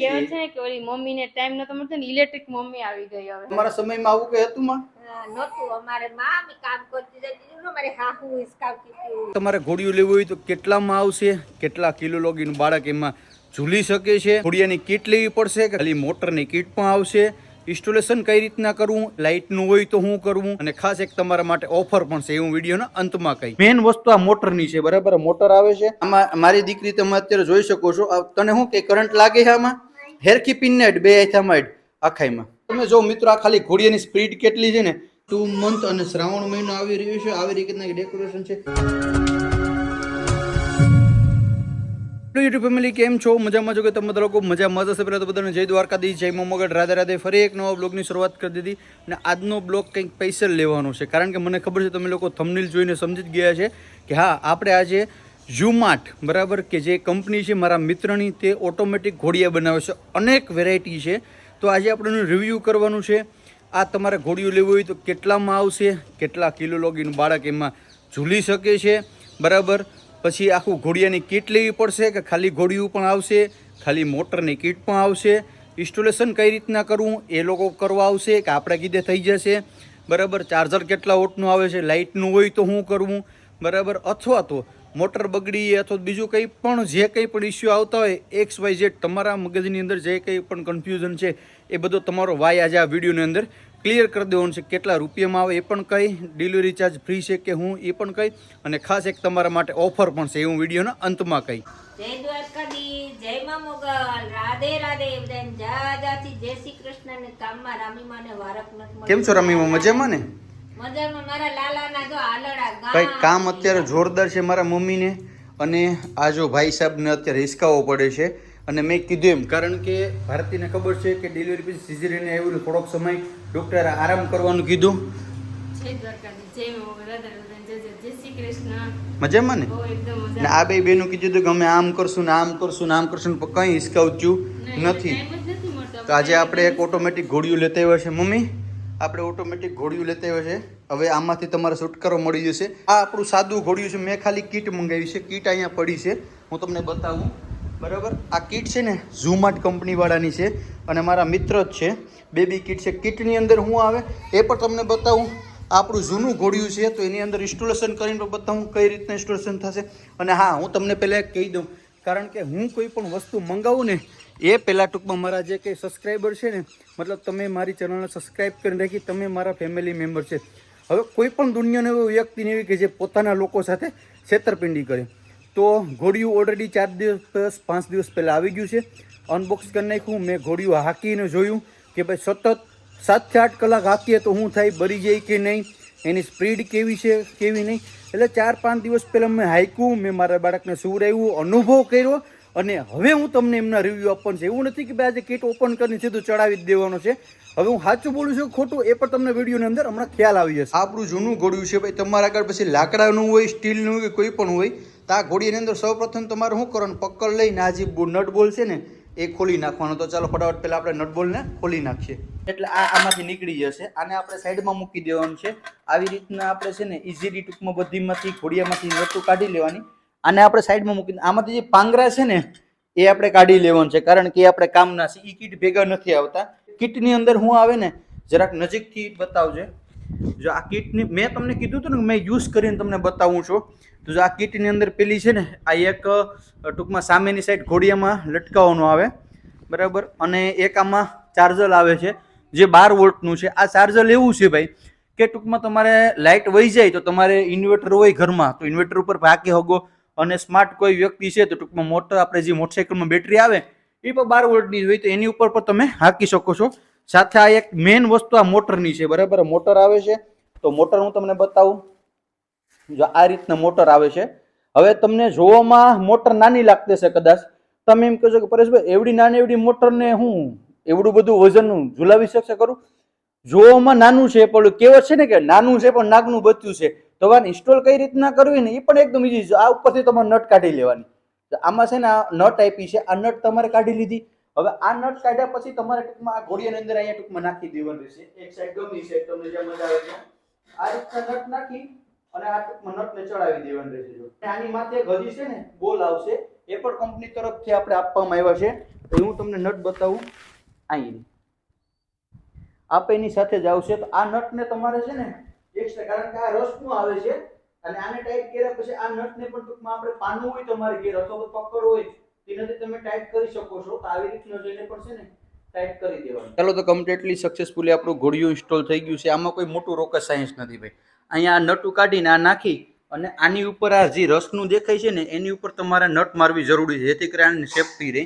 કેવું છે કે ઓલી મમ્મીને ટાઈમ નતો મળતો ને ઇલેક્ટ્રિક મમ્મી આવી ગઈ હવે. તમારા સમયમાં આવું કઈ હતું માં? નતું. અમારે માં કામ કરતી જતી ને મારી હાહુ હિસકાવતી હતી. તમારે ઘોડિયું લેવું હોય તો કેટલામાં આવશે? કેટલા કિલો લોગીનું બાળક એમાં ઝૂલી શકે છે? ઘોડિયાની કીટ લેવી પડશે કે ખાલી મોટરની કીટ પણ આવશે? ઇન્સ્ટોલેશન કઈ રીતના કરવું, લાઇટનું હોય તો શું કરવું, અને ખાસ એક તમારા માટે ઓફર પણ છે એવું વિડીયોના અંતમાં કઈ. મેઇન વસ્તુ આ મોટરની છે, બરાબર? મોટર આવે છે આમાં. મારી દીકરી તમે અત્યારે જોઈ શકો છો. તને શું કે કરંટ લાગે છે આમાં? હેરખી પિનને બે આખામાં આખાઈમાં તમે જો મિત્રો, આ ખાલી ઘોડિયાની સ્પીડ કેટલી છે ને. 2 મંથ અને શ્રાવણ મહિનો આવી રહ્યો છે. આવી રીતના ડેકોરેશન છે. યુટ્યુબ ફેમિલી કેમ છો? મજામાં છો કે તમે બધા લોકો મજામાં હશે? પહેલાં તો બધાને જય દ્વારકાધીશ, જય મોમગઢ, રાધે રાધે. ફરી એક નવા બ્લોગની શરૂઆત કરી દીધી. અને આજનો બ્લોગ કંઈક સ્પેશિયલ લેવાનો છે, કારણ કે મને ખબર છે તમે લોકો થંબનેલ જોઈને સમજી જ ગયા છે કે હા, આપણે આજે ઝુમાર્ટ, બરાબર, કે જે કંપની છે મારા મિત્રની, તે ઓટોમેટિક ઘોડિયા બનાવે છે. અનેક વેરાયટી છે. તો આજે આપણે એનું રિવ્યૂ કરવાનું છે. આ તમારે ઘોડિયું લેવું હોય તો કેટલામાં આવશે? કેટલા કિલો લોગીનું બાળક એમાં ઝૂલી શકે છે, બરાબર? પછી આખું ઘોડિયાની કીટ લેવી પડશે કે ખાલી ઘોડિયું પણ આવશે? ખાલી મોટરની કીટ પણ આવશે? ઇન્સ્ટોલેશન કઈ રીતના કરવું એ લોકો કરવા આવશે કે આપણે કીધે થઈ જશે, બરાબર? ચાર્જર કેટલા વોટનું આવે છે? લાઇટનું હોય તો શું કરવું, બરાબર? અથવા તો મોટર બગડી અથવા બીજું કંઈ પણ, જે કંઈ પણ ઇસ્યુ આવતા હોય, XYZ તમારા મગજની અંદર જે કંઈ પણ કન્ફ્યુઝન છે એ બધો તમારો વાય આજે આ વિડીયોની અંદર ક્લિયર કરી દેવાનું છે. કેટલા રૂપિયામાં આવે એ પણ કઈ, ડિલિવરી ચાર્જ ફ્રી છે કે હું એ પણ કઈ, અને ખાસ એક તમારા માટે ઓફર પણ છે એવું વિડીયોના અંતમાં કઈ. જય દ્વારકાધીશ, જય મા મોગલ, રાધે રાધે. જાજાથી જય શ્રી કૃષ્ણ ને કામમાં રામીમાને વારક નથી. કેમ છો રમીમાં? મજામાં ને? મજામાં. મારા લાલાના જો આલડા ભાઈ કામ અત્યારે જોરદાર છે મારા મમ્મીને. અને આ જો ભાઈ સાહેબને અત્યારે હિસકાવવો પડે છે. અને મેં કીધું એમ, કારણ કે ભારતીને ખબર છે કે ડિલિવરી પછી સિઝેરિયન આવેલું, થોડોક સમય ડૉક્ટરે આરામ કરવાનું કીધું. જય દ્વારકાધીશ, જય મા મોગલ, રાધે રાધે, જય શ્રી કૃષ્ણ. મજામાં ને? એકદમ ને મજા. આ બે બેનું કીધું હતું કે અમે આમ કરશું ને આમ કરશું ને આમ કરશું, પણ કંઈ હિસકાવતું નથી. તો આજે આપણે એક ઓટોમેટિક ઘોડિયું લેતા આવ્યા છે મમ્મી. આપણે ઓટોમેટિક ઘોડિયું લેતા આવ્યા છે. હવે આમાંથી તમારે છુટકારો મળી જશે. આ આપણું સાદું ઘોડિયું છે. મેં ખાલી કીટ મંગાવી છે. કીટ અહીંયા પડી છે, હું તમને બતાવું, બરાબર? આ કીટ છે ને ઝુમાર્ટ કંપનીવાળાની છે અને મારા મિત્ર જ છે. બેબી કીટ છે. કીટની અંદર શું આવે એ પણ તમને બતાવું. આપણું જૂનું ઘોડિયું છે તો એની અંદર ઇન્સ્ટોલેશન કરીને બતાવું કઈ રીતના ઇન્સ્ટોલેશન થશે. અને હા, હું તમને પહેલાં એક કહી દઉં, કારણ કે હું કોઈ પણ વસ્તુ મંગાવું ને એ પહેલાં ટૂંકમાં મારા જે કંઈ સબસ્ક્રાઈબર છે ને, મતલબ તમે મારી ચેનલને સબસ્ક્રાઈબ કરીને રાખી, તમે મારા ફેમિલી મેમ્બર છે. હવે કોઈ પણ દુનિયાનો એવો વ્યક્તિ નહીં કે જે પોતાના લોકો સાથે છેતરપિંડી કરે. તો ઘોડિયું ઓલરેડી 4 દિવસ 5 દિવસ પહેલાં આવી ગયું છે. અનબોક્સ કરી નાખ્યું. મેં ઘોડિયું હાંકીને જોયું કે ભાઈ સતત 7 થી 8 કલાક હાંકીએ તો શું થાય, બળી જાય કે નહીં, એની સ્પીડ કેવી છે કેવી નહીં. એટલે 4-5 દિવસ પહેલાં મેં હાંક્યું, મેં મારા બાળકને સુવડાવ્યું, અનુભવ કર્યો. અને હવે હું તમને એમના રિવ્યૂ આપવાનું છે. એવું નથી કે ભાઈ આજે કીટ ઓપન કરીને સીધું ચડાવી જ દેવાનો છે. હવે હું સાચું બોલું છું ખોટું એ પણ તમને વિડીયોની અંદર હમણાં ખ્યાલ આવી જશે. આપણું જૂનું ઘોડિયું છે ભાઈ. તમારા આગળ પછી લાકડાનું હોય, સ્ટીલનું હોય, કોઈ પણ હોય, તો આ ઘોડિયાની અંદર સૌપ્રથમ તમારે શું કરવાનું, પકડ લઈને આ જે નટ બોલ છે ને એ ખોલી નાખવાનો. તો ચાલો ફટાફટ પહેલાં આપણે નટ બોલને ખોલી નાખીએ. એટલે આમાંથી નીકળી જશે. આને આપણે સાઈડમાં મૂકી દેવાનું છે. આવી રીતના આપણે છે ને ઇઝીલી ટૂંકમાં બધીમાંથી ઘોડિયામાંથી નટું કાઢી લેવાની. આને આપણે સાઈડમાં મૂકી, આમાંથી જે પાંગરા છે ને એ આપણે કાઢી લેવાનું છે, કારણ કે એ આપણે કામના છે. એ કીટ ભેગા નથી આવતા. કીટની અંદર શું આવે ને, જરાક નજીકથી બતાવજે. જો આ કીટની મેં તમને કીધું હતું ને, મેં યુઝ કરીને તમને બતાવું છું. તો જો આ કીટની અંદર પેલી છે ને, આ એક ટૂંકમાં સામેની સાઈડ ઘોડિયામાં લટકાવવાનું આવે, બરાબર? અને એક આમાં ચાર્જર આવે છે જે 12 વોલ્ટનું છે. આ ચાર્જર લેવું છે ભાઈ કે ટૂંકમાં તમારે લાઇટ વહી જાય તો તમારે ઇન્વર્ટર હોય ઘરમાં તો ઇન્વર્ટર ઉપર હાંકી શકો. અને સ્માર્ટ કોઈ વ્યક્તિ છે તો ટૂંકમાં મોટર, આપણે જે મોટરસાઇકલમાં બેટરી આવે એ પણ 12 વોલ્ટની હોય તો એની ઉપર પણ તમે હાંકી શકો છો. સાથે આ એક મેઇન વસ્તુ આ મોટરની છે, બરાબર? મોટર આવે છે તો મોટર હું તમને બતાવું. જો આ રીતના મોટર આવે છે. હવે તમને જોવામાં મોટર નાની લાગતી છે કદાચ. તમે એમ કહેશો કે પરેશભાઈ એવડી નાની એવડી મોટરને હું એવડું બધું વજન ઝુલાવી શકશે ખરું? જોવામાં નાનું છે પણ કહેવત છે ને કે નાનું છે પણ નાગનું બચ્ચું છે. તો આને ઇન્સ્ટોલ કઈ રીતના કરવી ને એ પણ એકદમ ઈઝી છે. આ ઉપરથી તમારે નટ કાઢી લેવાની. આમાં છે ને આ નટ આપી છે, આ નટ તમારે કાઢી લીધી. હવે આ નટ કાઢ્યા પછી તમારે ટૂંકમાં આ ઘોડિયાની અંદર અહીંયા ટૂંકમાં નાખી દેવાનું રહેશે. એક સાઈડ ગમી છે તમને જે મજા આવે છે આ રીતના નટ નાખી અને આ ટૂંકમાં નટને ચડાવી દેવાનું રહેશે. આની માથે હજી છે ને બોલ આવશે, એ પણ કંપની તરફથી આપણે આપવામાં આવ્યા છે. તો હું તમને નટ બતાવું. અહીં આપે એની સાથે જ આવશે. તો આ નટને તમારે છે ને એક્સ્ટ્રા, કારણ કે આ રસનું આવે છે અને આને ટાઈટ કર્યા પછી આ નટને પણ ટૂંકમાં આપણે પાનું હોય તમારી ઘેર અથવા તો પકડ હોય તેનાથી તમે ટાઈટ કરી શકો છો. તો આવી રીતનો જઈને પણ છે ને ટાઈટ કરી દેવાનું. ચાલો તો કમ્પ્લીટલી સક્સેસફુલી આપણું ઘોડિયું ઇન્સ્ટોલ થઈ ગયું છે. આમાં કોઈ મોટું રોકેટ સાયન્સ નથી ભાઈ. અહીંયા આ નટું કાઢીને આ નાખી અને આની ઉપર આ જે રસનું દેખાય છે ને એની ઉપર તમારે નટ મારવી જરૂરી છે, જેથી કરીને આની સેફટી રહે.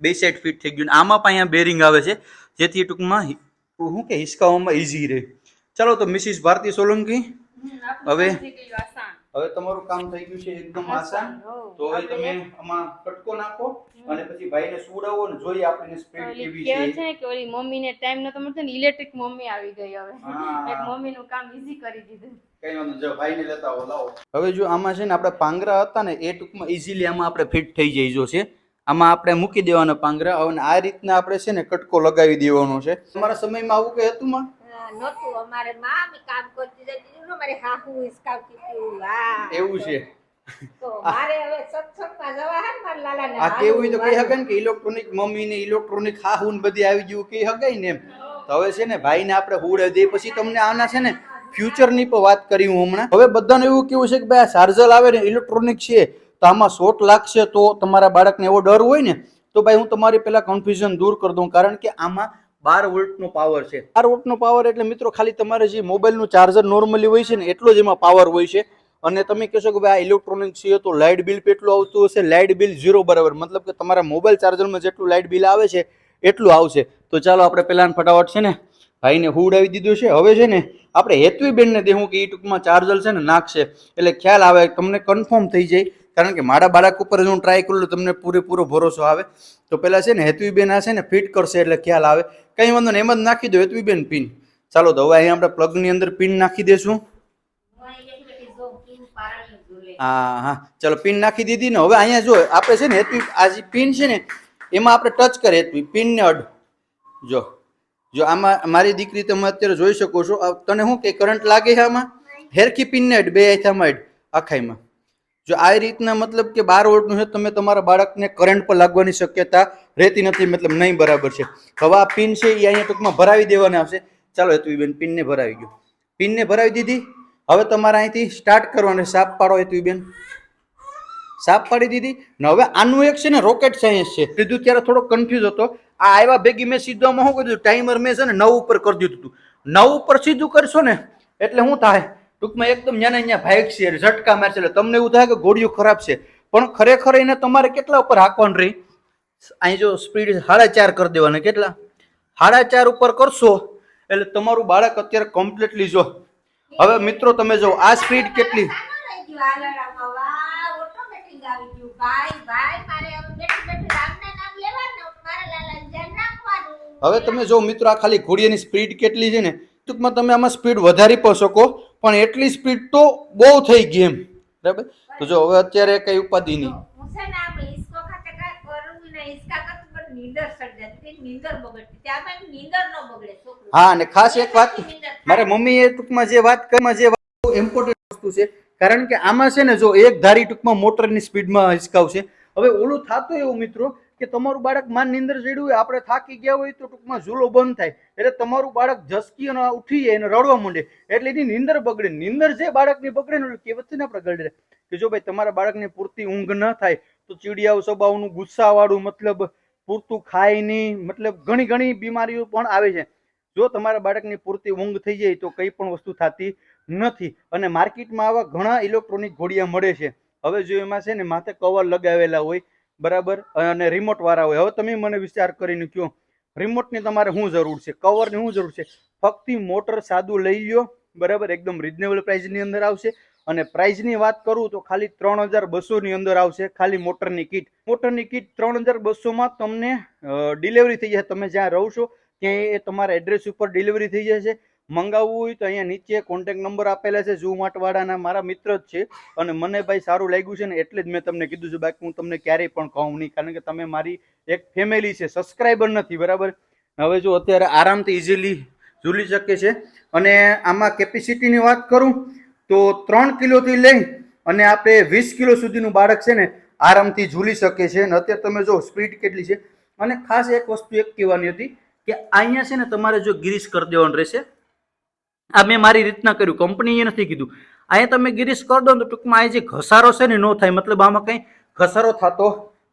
બે સાઈડ ફિટ થઈ ગયું. આમાં પણ અહીંયા બેરિંગ આવે છે, જેથી ટૂંકમાં શું કે હિસકાવવામાં ઈઝી રહે. ચાલો તો મિસિસ ભારતી સોલંકી, હવે તમારું કામ થઈ ગયું છે એકદમ આસાન. તો હવે તમે આમાં કટકો નાખો અને પછી ભાઈને સુવડાવો ને જોઈએ આપણે સ્પીડ કેવી છે. કેવું છે કે ઓલી મમ્મીને ટાઈમ નતો મળતો ને, ઇલેક્ટ્રિક મમ્મી આવી ગઈ હવે. એક મમ્મીનું કામ ઈઝી કરી દીધું. કઈ વાંધો જો ભાઈને લેતા આવો, લાવો. હવે જો આમાં છે ને આપણે પાંગરા હતા ને એ ટૂંકમાં ઈઝીલી આમાં આપણે ફિટ થઈ જાય જો છે. આમાં આપણે મૂકી દેવાના પાંગરા અને આ રીતના આપણે છે ને કટકો લગાવી દેવાનો છે. તમારા સમયમાં આવું કઈ હતું માં? નહોતું. અમારે મામી કામ કરતી જતી ને, મારી હાહુ હિસકાવતી હતી. હા એવું છે. તો મારે હવે સત્સંગમાં જવા હે ને મારા લાલાને. આ કેવું તો કહી હગાય ને કે ઇલેક્ટ્રોનિક મમ્મી ને ઇલેક્ટ્રોનિક હાહુ ને બધી આવી ગયું કહી હગાય ને એમ. તો હવે છે ને ભાઈને આપણે હુડે દે પછી તમને આના છે ને ફ્યુચર ની પણ વાત કરી હું હમણાં. હવે બધાને એવું કેવું છે કે ભાઈ આ ચાર્જર આવે ને ઇલેક્ટ્રોનિક છે તો આમાં શોર્ટ લાગશે તો તમારા બાળકને એવો ડર હોય ને, તો ભાઈ હું તમારી પેલા કન્ફ્યુઝન દૂર કરી દઉં. કારણ કે આમાં 12 વોલ્ટનો પાવર છે. 12 વોલ્ટનો પાવર એટલે મિત્રો ખાલી તમારે જે મોબાઈલનું ચાર્જર નોર્મલી હોય છે ને એટલો જ એમાં પાવર હોય છે. અને તમે કહેશો કે ભાઈ આ ઇલેક્ટ્રોનિક છે તો લાઇટ બિલ કેટલું આવતું હશે? લાઇટ બિલ 0 બરાબર. મતલબ કે તમારા મોબાઈલ ચાર્જરમાં જેટલું લાઇટ બિલ આવે છે એટલું આવશે. તો ચાલો આપણે પહેલાં ફટાફટ છે ને ભાઈને હુડાવી દીધું છે. હવે છે ને આપણે હેતવીબેનને દેવું કે એ ટૂંકમાં ચાર્જર છે ને નાખશે એટલે ખ્યાલ આવે, તમને કન્ફર્મ થઈ જાય. કારણ કે મારા બાળક ઉપર હું ટ્રાય કરું તમને પૂરેપૂરો ભરોસો આવે. તો પેલા છે ને હેતવીબેન આ છે ને ફિટ કરશે એટલે ખ્યાલ આવે. કઈ વાંધો ને, એમ જ નાખી દો હેતવીબેન પિન. ચાલો તો હવે અહીંયા આપણે પ્લગની અંદર પિન નાખી દેશું. હા હા ચાલો પિન નાખી દીધી ને. હવે અહીંયા જો આપણે છે ને હેતવી આ જે પિન છે ને એમાં આપણે ટચ કરીએ હેતવી પિનને અડ. જો આમાં મારી દીકરી તમે અત્યારે જોઈ શકો છો. તને શું કે કરંટ લાગે છે આમાં? હેરખી પિનને અડ, બે હાથામાં અડ આખાઈમાં. જો આ રીતના મતલબ કે 12 વોલ્ટનું છે, તમે તમારા બાળકને કરંટ પર લાગવાની શક્યતા રહેતી નથી, મતલબ નહીં બરાબર છે. હવે આ પિન છે એ અહીંયા ટૂંકમાં ભરાવી દેવાના આવશે. ચાલો હેતવીબેન પિનને ભરાવી ગયો. પિનને ભરાવી દીધી. હવે તમારે અહીંથી સ્ટાર્ટ કરવાનું. સાપ પાડો હેતવીબેન. સાપ પાડી દીધી ને. હવે આનું એક છે ને રોકેટ સાયન્સ છે. લીધું ત્યારે થોડો કન્ફ્યુઝ હતો. આ આવ્યા ભેગી મેં સીધોમાં શું કરી દીધું, ટાઈમર મેં છે ને 9 ઉપર કરી દીધું હતું. 9 ઉપર સીધું કરશો ને એટલે શું થાય ટૂંકમાં એકદમ અહીંયા ભાઈક છે, ઝટકા મારશે એટલે તમને એવું થાય કે ઘોડિયું ખરાબ છે. પણ ખરેખર એને તમારે કેટલા ઉપર હાંકવાનું રહી? અહીં જો સ્પીડ 4.5 કરી દેવાના. કેટલા? 4.5 ઉપર કરશો એટલે તમારું બાળક અત્યારે કમ્પ્લીટલી જો. હવે મિત્રો તમે જો આ સ્પીડ કેટલી. હવે તમે જો મિત્રો આ ખાલી ઘોડિયાની સ્પીડ કેટલી છે ને, ટૂંકમાં તમે આમાં સ્પીડ વધારી પણ શકો, પણ એટલી સ્પીડ તો બહુ થઈ ગઈ એમ. બરાબર. તો જો હવે અત્યારે કઈ ઉપાધિ નહીં. હા અને ખાસ એક વાત મારે મમ્મીએ ટૂંકમાં જે વાત કરી ઇમ્પોર્ટન્ટ વસ્તુ છે. કારણ કે આમાં છે ને જો એક ધારી ટૂંકમાં મોટરની સ્પીડમાં હિસકાવશે. હવે ઓલું થતું એવું મિત્રો કે તમારું બાળક માન નીંદર ચડ્યું હોય, આપણે થાકી ગયા હોય તો ટૂંકમાં ઝૂલો બંધ થાય એટલે તમારું બાળક ઝસકી અને ઉઠી જાય અને રડવા માંડે એટલે એની નીંદર બગડે. નીંદર જે બાળકની બગડે ને કહેવત છે ને આપણે ગળે કે જો ભાઈ તમારા બાળકને પૂરતી ઊંઘ ન થાય તો ચીડિયાઓ સ્વભાવનું, ગુસ્સાવાળું, મતલબ પૂરતું ખાય નહીં, મતલબ ઘણી બીમારીઓ પણ આવે છે. જો તમારા બાળકની પૂરતી ઊંઘ થઈ જાય તો કંઈ પણ વસ્તુ થતી નથી. અને માર્કેટમાં આવા ઘણા ઇલેક્ટ્રોનિક ઘોડિયા મળે છે. હવે જો એમાં છે ને માથે કવર લગાવેલા હોય બરાબર અને રિમોટ વાળા હોય. હવે તમે મને વિચાર કરીને કહો રિમોટની તમારે શું જરૂર છે, કવરની શું જરૂર છે? ફક્ત મોટર સાદું લઈ લો બરાબર, એકદમ રિઝનેબલ પ્રાઇસની અંદર આવશે. અને પ્રાઇસની વાત કરું તો ખાલી 3200 ની અંદર આવશે ખાલી મોટરની કીટ. મોટરની કીટ 3200માં તમને ડિલિવરી થઈ જશે. તમે જ્યાં રહો છો ત્યાં એ તમારા એડ્રેસ ઉપર ડિલિવરી થઈ જશે. મંગાવવું હોય તો અહીંયા નીચે કોન્ટેક્ટ નંબર આપેલા છે ઝૂમાર્ટ વાળાના, મારા મિત્ર જ છે. અને મને ભાઈ સારું લાગ્યું છે ને એટલે જ મેં તમને કીધું છે. બાકી હું તમને ક્યારેય પણ કહું નહીં, કારણ કે તમે મારી એક ફેમિલી છે, સબસ્ક્રાઈબર નથી બરાબર. હવે જો અત્યારે આરામથી ઇઝીલી ઝૂલી શકે છે. અને આમાં કેપેસિટીની વાત કરું તો 3 કિલોથી લઈ અને આપણે 20 કિલો સુધીનું બાળક છે ને આરામથી ઝૂલી શકે છે. અને અત્યારે તમે જો સ્પીડ કેટલી છે, અને ખાસ એક વસ્તુ એક કહેવાની હતી કે અહીંયા છે ને તમારે જો ગ્રીસ કરી દેવાનું રહેશે. આ મેં મારી રીતના કર્યું, કંપનીએ નથી કીધું. અહીંયા તમે ગ્રીસ કરી દો ને તો ટૂંકમાં આ જે ઘસારો છે ને ન થાય, મતલબ આમાં કંઈ ઘસારો થતો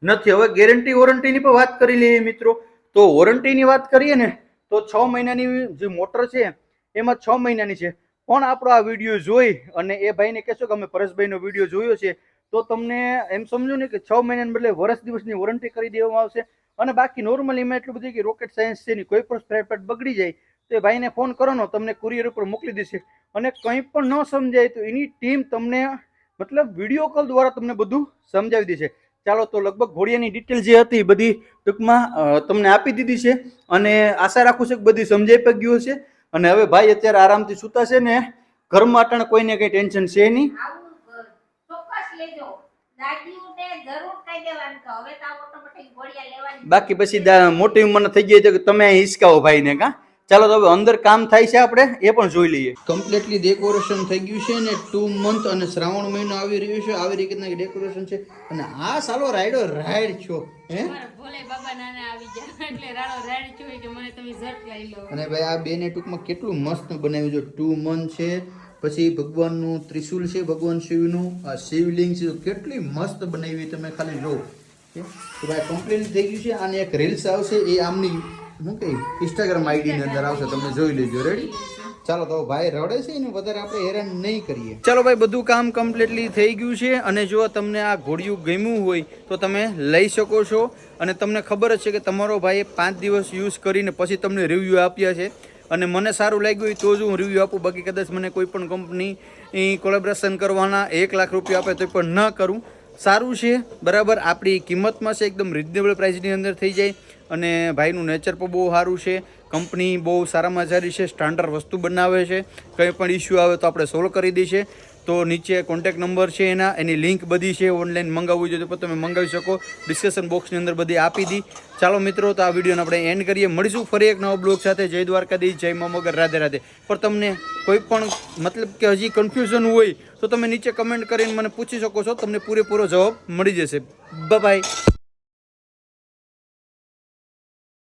નથી. હવે ગેરંટી વોરંટીની પણ વાત કરી લઈએ મિત્રો. તો વોરંટીની વાત કરીએ ને તો 6 મહિનાની જે મોટર છે એમાં 6 મહિનાની છે. પણ આપણો આ વિડીયો જોઈ અને એ ભાઈને કહેશો કે અમે પરેશભાઈનો વિડીયો જોયો છે તો તમને એમ સમજો ને કે 6 મહિનાને બદલે વર્ષ દિવસની વોરંટી કરી દેવામાં આવશે. અને બાકી નોર્મલી એમાં એટલું બધું કે રોકેટ સાયન્સ છે નહીં, કોઈ પણ સ્પેર પાર્ટ બગડી જાય તો એ ભાઈને ફોન કરો ને તમને કુરિયર ઉપર મોકલી દેશે. અને કંઈ પણ ન સમજાય તો એની ટીમ તમને મતલબ વિડીયો કોલ દ્વારા તમને બધું સમજાવી દેશે. ચાલો તો લગભગ ઘોડિયાની ડિટેલ જે હતી બધી ટૂંકમાં તમને આપી દીધી છે અને આશા રાખું છું કે બધી સમજાઈ પણ ગયું હશે. અને હવે ભાઈ અત્યારે આરામથી સૂતા છે ને ઘરમાં અટાણે કોઈને કંઈ ટેન્શન છે નહીં. ચોક્કસ લેજો, દાદીઓને જરૂર કહી દેવાનું કે હવે તો ઓટોમેટિક ઘોડિયા લેવાની. બાકી પછી મોટી ઉંમરના થઈ ગઈ તો તમે હિસકાવો ભાઈને. કા ચાલો તો હવે અંદર કામ થાય છે, આપણે એ પણ જોઈ લઈએ. કમ્પ્લીટલી ડેકોરેશન થઈ ગયું છે ને 2 મંથ અને શ્રાવણ મહિનો આવી રહ્યો છે, આવી રીતના ડેકોરેશન છે. અને આ સાલો રાઈડ છો હે ભોલે બાબા નાના આવી જાય એટલે રાઈડ છો કે મને તમે ઝટ લઈ લો. અને ભાઈ આ બેને ટૂંકમાં કેટલું મસ્ત બનાવ્યું છે. 2 મંથ છે, પછી ભગવાનનું ત્રિશુલ છે, ભગવાન શિવનું આ શિવલિંગ છે, કેટલી મસ્ત બનાવી તમે ખાલી લો. તો ભાઈ કમ્પ્લીટ થઈ ગયું છે. આને એક રીલ્સ આવશે, એ આમની શું કહે ઇન્સ્ટાગ્રામ આઈડી ની અંદર આવશે, તમે જોઈ લેજો. રેડી? ચાલો તો ભાઈ રડે છે ને વધારે આપણે હેરાન નહીં કરીએ. ચાલો ભાઈ બધું કામ કમ્પ્લીટલી થઈ ગયું છે. અને જો તમને આ ઘોડિયું ગમ્યું હોય તો તમે લઈ શકો છો. અને તમને ખબર જ છે કે તમારો ભાઈએ 5 દિવસ યુઝ કરીને પછી તમને રિવ્યૂ આપ્યા છે. અને મને સારું લાગ્યું હોય તો જ હું રિવ્યૂ આપું. બાકી કદાચ મને કોઈ પણ કંપની કોલેબરેશન કરવાના 1 લાખ રૂપિયા આપે તો પણ ન કરું. સારું છે, બરાબર આપણી કિંમતમાં છે, એકદમ રિઝનેબલ પ્રાઇસની અંદર થઈ જાય. અને ભાઈનું નેચર પણ બહુ સારું છે. કંપની બહુ સારામાં સારી છે, સ્ટાન્ડર્ડ વસ્તુ બનાવે છે. કંઈ પણ ઇસ્યુ આવે તો આપણે સોલ્વ કરી દઈશું. તો નીચે કોન્ટેક નંબર છે એની લિંક બધી છે. ઓનલાઈન મંગાવવું જોઈએ તો તમે મંગાવી શકો. ડિસ્ક્રિપ્શન બોક્સની અંદર બધી આપી દી. ચાલો મિત્રો તો આ વિડીયોને આપણે એન્ડ કરીએ. મળીશું ફરી એક નવો બ્લોગ સાથે. જય દ્વારકાધીશ, જય મા મોગલ, રાધે રાધે. પણ તમને કોઈ પણ મતલબ કે હજી કન્ફ્યુઝન હોય તો તમે નીચે કમેન્ટ કરીને મને પૂછી શકો છો, તમને પૂરેપૂરો જવાબ મળી જશે. બાય.